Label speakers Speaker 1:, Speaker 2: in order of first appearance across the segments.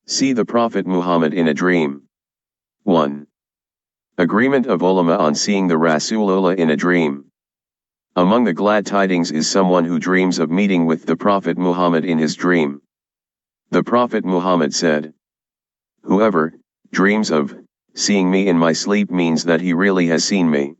Speaker 1: See the Prophet Muhammad in a dream. 1. Agreement of ulama on seeing the Rasulullah in a dream. Among the glad tidings is someone who dreams of meeting with the Prophet Muhammad in his dream. The Prophet Muhammad said, "Whoever dreams of seeing me in my sleep means that he really has seen me.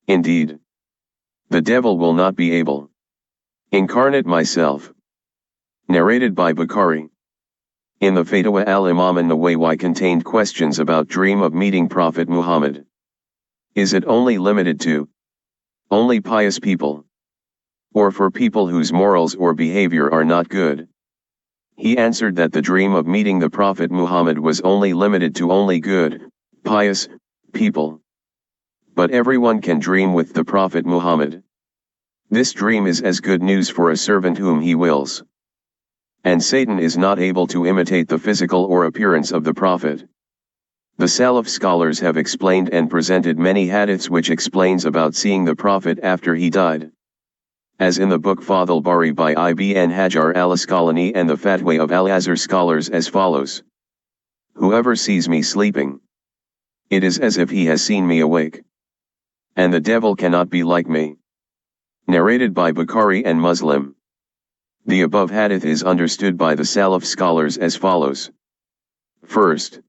Speaker 1: Indeed, the devil will not be able incarnate myself." Narrated by Bukhari. In the Fatwa al-Imam an-Nawawi contained questions about dream of meeting Prophet Muhammad. Is it only limited to only pious people, or for people whose morals or behavior are not good? He answered that the dream of meeting the Prophet Muhammad was only limited to only good, pious people. But everyone can dream with the Prophet Muhammad. This dream is as good news for a servant whom he wills. And Satan is not able to imitate the physical or appearance of the Prophet. The Salaf scholars have explained and presented many hadiths which explains about seeing the Prophet after he died. As in the book Fathul Bari by Ibn Hajar al-Asqalani and the Fatwa of Al-Azhar scholars as follows. Whoever sees me sleeping, it is as if he has seen me awake. And the devil cannot be like me. Narrated by Bukhari and Muslim. The above hadith is understood by the Salaf scholars as follows. First,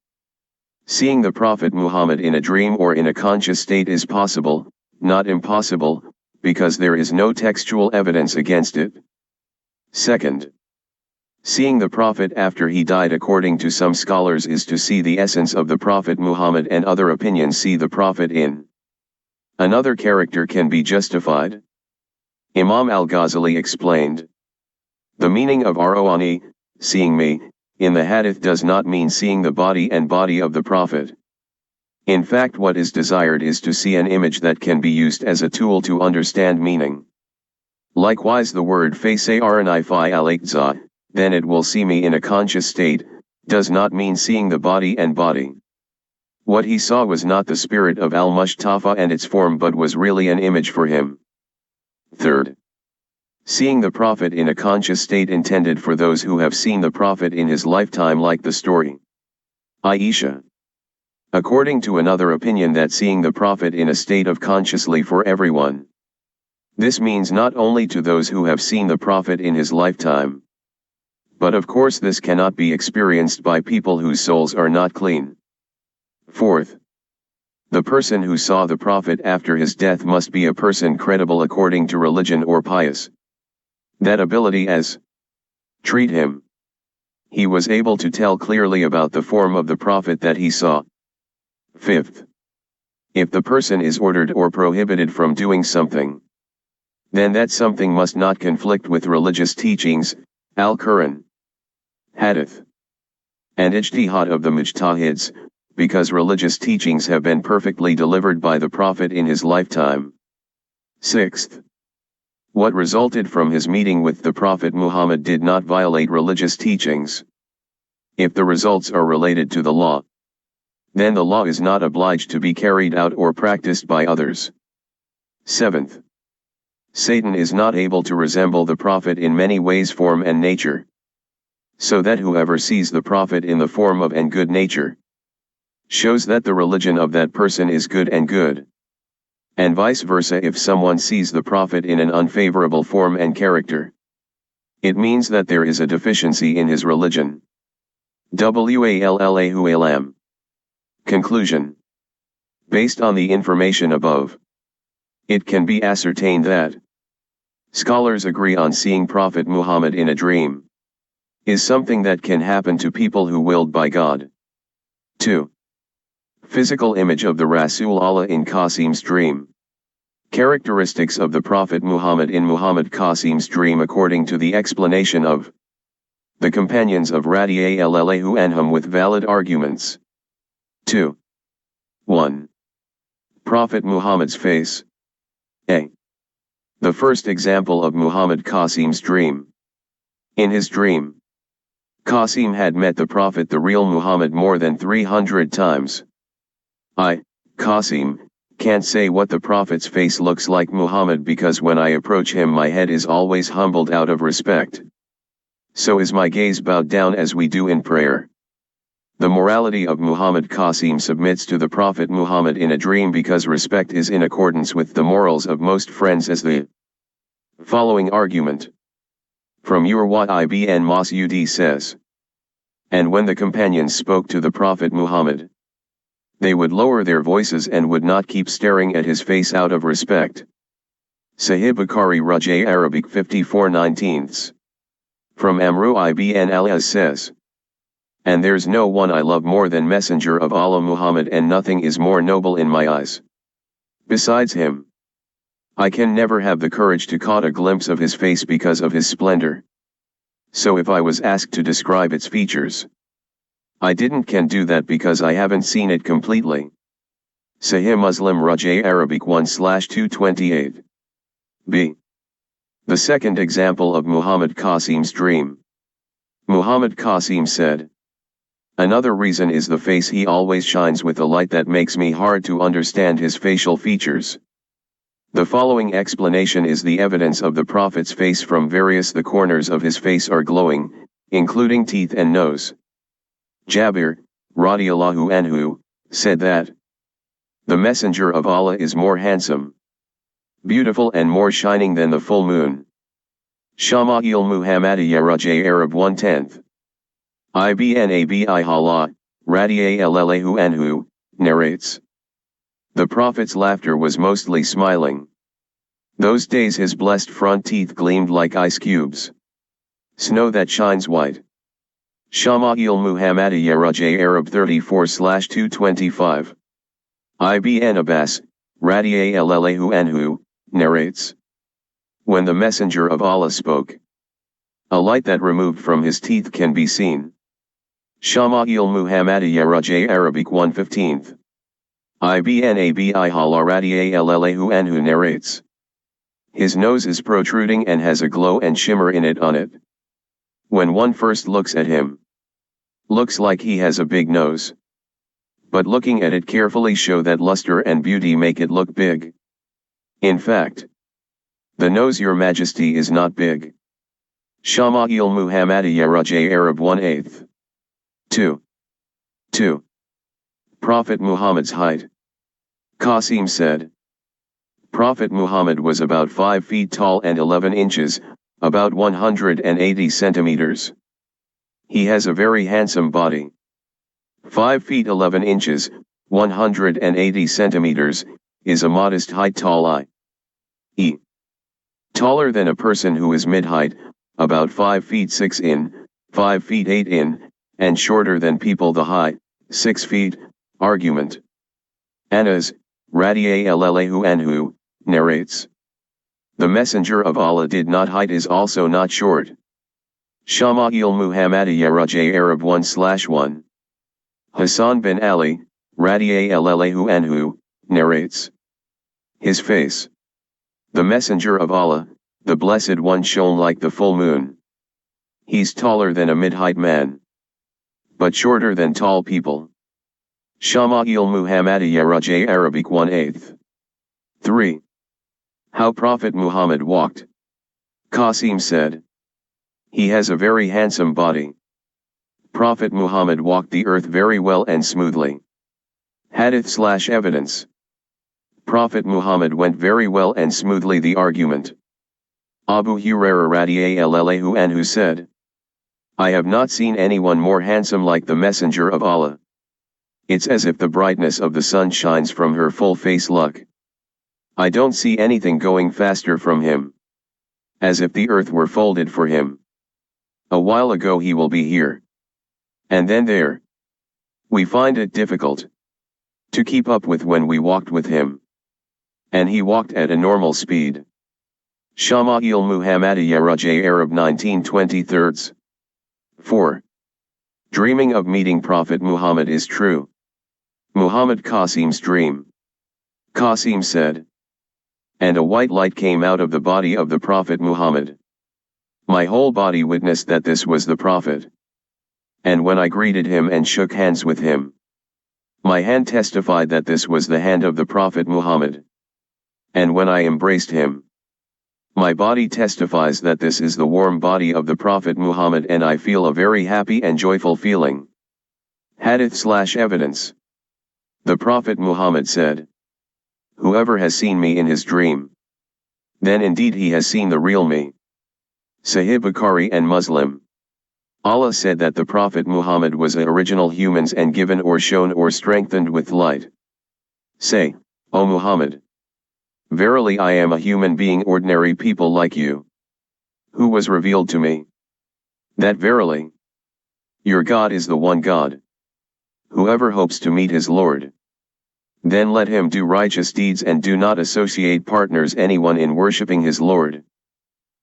Speaker 1: seeing the Prophet Muhammad in a dream or in a conscious state is possible, not impossible, because there is no textual evidence against it. Second, seeing the Prophet after he died according to some scholars is to see the essence of the Prophet Muhammad, and other opinions see the Prophet in another character can be justified. Imam al-Ghazali explained, the meaning of Ar-Rawani, seeing me, in the hadith does not mean seeing the body and body of the Prophet. In fact, what is desired is to see an image that can be used as a tool to understand meaning. Likewise, the word Fasayarani fi al-Iqza, then it will see me in a conscious state, does not mean seeing the body and body. What he saw was not the spirit of al-Mustafa and its form, but was really an image for him. Third, seeing the Prophet in a conscious state intended for those who have seen the Prophet in his lifetime, like the story Aisha. According to another opinion, that seeing the Prophet in a state of consciously for everyone. This means not only to those who have seen the Prophet in his lifetime. But of course this cannot be experienced by people whose souls are not clean. Fourth, the person who saw the Prophet after his death must be a person credible according to religion or pious. That ability as treat him. He was able to tell clearly about the form of the Prophet that he saw. Fifth, if the person is ordered or prohibited from doing something, then that something must not conflict with religious teachings, Al-Quran, Hadith, and Ijtihad of the Mujtahids, because religious teachings have been perfectly delivered by the Prophet in his lifetime. Sixth, what resulted from his meeting with the Prophet Muhammad did not violate religious teachings. If the results are related to the law, then the law is not obliged to be carried out or practiced by others. Seventh, Satan is not able to resemble the Prophet in many ways, form and nature. So that whoever sees the Prophet in the form of and good nature, shows that the religion of that person is good and good. And vice versa, if someone sees the Prophet in an unfavorable form and character, it means that there is a deficiency in his religion. Wallahu alam. Conclusion. Based on the information above, it can be ascertained that scholars agree on seeing Prophet Muhammad in a dream is something that can happen to people who willed by God. 2. Physical image of the Rasulullah in Qasim's dream. Characteristics of the Prophet Muhammad in Muhammad Qasim's dream according to the explanation of the companions of Radiyallahu anhum with valid arguments. 2. 1. Prophet Muhammad's face. A. The first example of Muhammad Qasim's dream. In his dream, Qasim had met the Prophet, the real Muhammad, more than 300 times. I, Qasim, can't say what the Prophet's face looks like Muhammad, because when I approach him my head is always humbled out of respect. So is my gaze bowed down as we do in prayer. The morality of Muhammad Qasim submits to the Prophet Muhammad in a dream because respect is in accordance with the morals of most friends as the following argument. From Urwa ibn Mas'ud says. And when the companions spoke to the Prophet Muhammad, they would lower their voices and would not keep staring at his face out of respect. Sahih Bukhari Rajay Arabic 54/19. From Amru ibn al-As says. And there's no one I love more than Messenger of Allah Muhammad, and nothing is more noble in my eyes besides him. I can never have the courage to caught a glimpse of his face because of his splendor. So if I was asked to describe its features, I can do that because I haven't seen it completely. Sahih Muslim Rajay Arabic 1/228. b. The second example of Muhammad Qasim's dream. Muhammad Qasim said, another reason is the face. He always shines with a light that makes me hard to understand his facial features. The following explanation is the evidence of the Prophet's face from various. The corners of his face are glowing, including teeth and nose. Jabir, radiyallahu anhu, said that the Messenger of Allah is more handsome, beautiful and more shining than the full moon. Shama'il Muhammadiyya Rajay Arab 1/10. Ibn Abi Hala, radiyallahu anhu, narrates. The Prophet's laughter was mostly smiling. Those days his blessed front teeth gleamed like ice cubes. Snow that shines white. Shama'il Muhammadiyya Rajay Arab 34/225. Ibn Abbas, radiyallahu anhu, narrates. When the Messenger of Allah spoke, a light that removed from his teeth can be seen. Shama'il Muhammadiyya Rajay Arabic 1/15. Ibn Abi Hala radiyallahu anhu narrates. His nose is protruding and has a glow and shimmer in it on it. When one first looks at him, looks like he has a big nose. But looking at it carefully show that luster and beauty make it look big. In fact, the nose, Your Majesty, is not big. Shama'il Muhammadiyya Rajay Arab 1/8. 2. Prophet Muhammad's height. Qasim said. Prophet Muhammad was about 5 feet tall and 11 inches, about 180 centimeters. He has a very handsome body. 5 feet 11 inches, 180 centimeters, is a modest height, tall i.e. taller than a person who is mid-height, about 5 feet 6 in, 5 feet 8 in, and shorter than people the high, 6 feet, argument. Anas, radiyallahu anhu, narrates. The Messenger of Allah did not height is also not short. Shama'il Muhammadiyya Rajay Arab 1/1. Hassan bin Ali, radiyallahu anhu, narrates. His face. The Messenger of Allah, the Blessed One, shone like the full moon. He's taller than a mid-height man, but shorter than tall people. Shama'il Muhammadiyya Rajay Arabic 1/8. 3. How Prophet Muhammad walked. Qasim said. He has a very handsome body. Prophet Muhammad walked the earth very well and smoothly. Hadith/evidence. Prophet Muhammad went very well and smoothly. The argument. Abu Hurairah radiyallahu anhu said. I have not seen anyone more handsome like the Messenger of Allah. It's as if the brightness of the sun shines from her full face. Look. I don't see anything going faster from him. As if the earth were folded for him. A while ago he will be here. And then there. We find it difficult to keep up with when we walked with him. And he walked at a normal speed. Shama'il Muhammadiyya Rajay Arab 19/23. 4. Dreaming of meeting Prophet Muhammad is true. Muhammad Qasim's dream. Qasim said. And a white light came out of the body of the Prophet Muhammad. My whole body witnessed that this was the Prophet. And when I greeted him and shook hands with him, my hand testified that this was the hand of the Prophet Muhammad. And when I embraced him, my body testifies that this is the warm body of the Prophet Muhammad, and I feel a very happy and joyful feeling. Hadith/evidence. The Prophet Muhammad said, "Whoever has seen me in his dream, then indeed he has seen the real me." Sahih Bukhari and Muslim. Allah said that the Prophet Muhammad was a original humans and given or shown or strengthened with light. Say, O Muhammad, verily I am a human being, ordinary people like you. Who was revealed to me? That verily, your God is the one God. Whoever hopes to meet his Lord, then let him do righteous deeds and do not associate partners anyone in worshipping his Lord.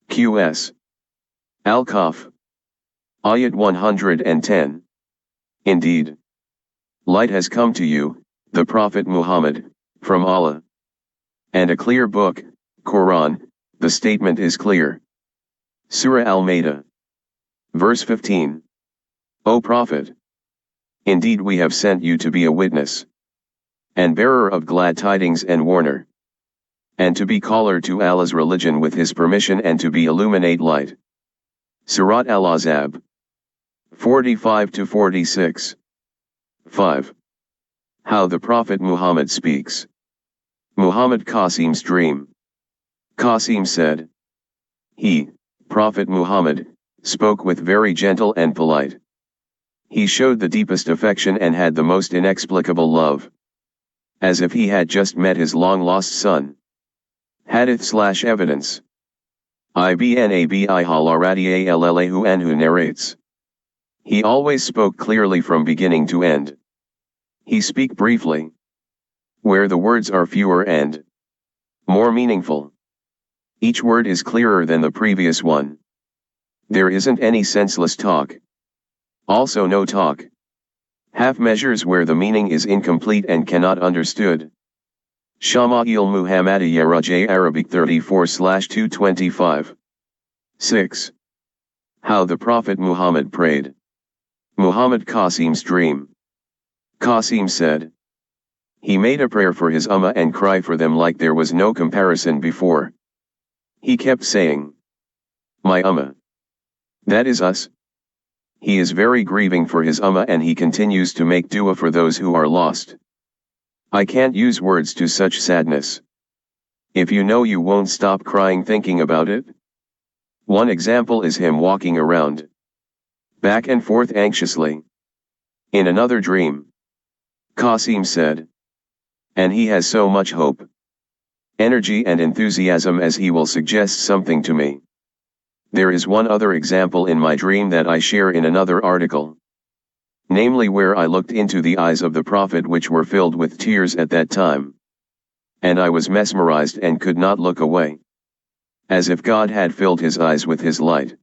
Speaker 1: Qs. Al-Kahf. Ayat 110. Indeed, light has come to you, the Prophet Muhammad, from Allah. And a clear book, Quran, the statement is clear. Surah Al-Ma'idah. Verse 15. O Prophet, indeed we have sent you to be a witness, and bearer of glad tidings and warner, and to be caller to Allah's religion with his permission and to be illuminate light. Surat Al-Ahzab. 45-46. 5. How the Prophet Muhammad speaks. Muhammad Qasim's dream. Qasim said, he, Prophet Muhammad, spoke with very gentle and polite. He showed the deepest affection and had the most inexplicable love, as if he had just met his long-lost son. Hadith/evidence. Ibn Abi Hala radiallahu anhu narrates, he always spoke clearly from beginning to end. He speak briefly, where the words are fewer and more meaningful. Each word is clearer than the previous one. There isn't any senseless talk. Also no talk. Half measures where the meaning is incomplete and cannot understood. Shama'il Muhammadiyya Rajay Arabic 34/225. 6. How the Prophet Muhammad prayed. Muhammad Qasim's dream. Qasim said, he made a prayer for his ummah and cry for them like there was no comparison before. He kept saying, my ummah. That is us. He is very grieving for his ummah and he continues to make dua for those who are lost. I can't use words to such sadness. If you know, you won't stop crying thinking about it. One example is him walking around, back and forth anxiously. In another dream, Qasim said, and he has so much hope, energy and enthusiasm as he will suggest something to me. There is one other example in my dream that I share in another article. Namely where I looked into the eyes of the Prophet which were filled with tears at that time. And I was mesmerized and could not look away, as if God had filled his eyes with his light.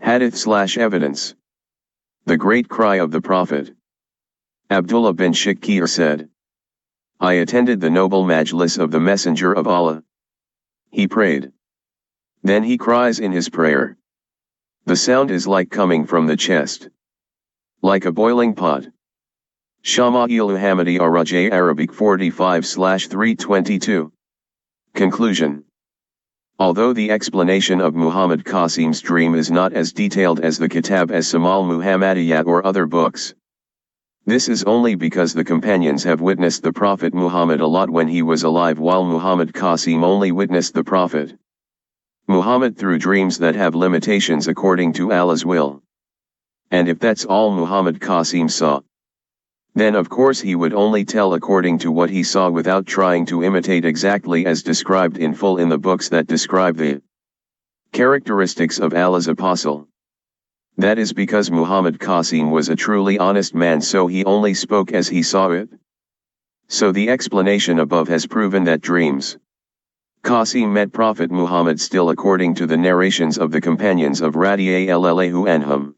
Speaker 1: Hadith/evidence. The great cry of the Prophet. Abdullah bin Shakir said, I attended the noble majlis of the Messenger of Allah. He prayed. Then he cries in his prayer. The sound is like coming from the chest, like a boiling pot. Shama'il Muhammadiyya Rajay Arabic 45/322. Conclusion. Although the explanation of Muhammad Qasim's dream is not as detailed as the Kitab as-Samal Muhammadiyya or other books, this is only because the companions have witnessed the Prophet Muhammad a lot when he was alive, while Muhammad Qasim only witnessed the Prophet Muhammad through dreams that have limitations according to Allah's will. And if that's all Muhammad Qasim saw, then of course he would only tell according to what he saw without trying to imitate exactly as described in full in the books that describe the characteristics of Allah's apostle. That is because Muhammad Qasim was a truly honest man, so he only spoke as he saw it. So the explanation above has proven that dreams. Qasim met Prophet Muhammad still according to the narrations of the companions of radiyallahu anhum.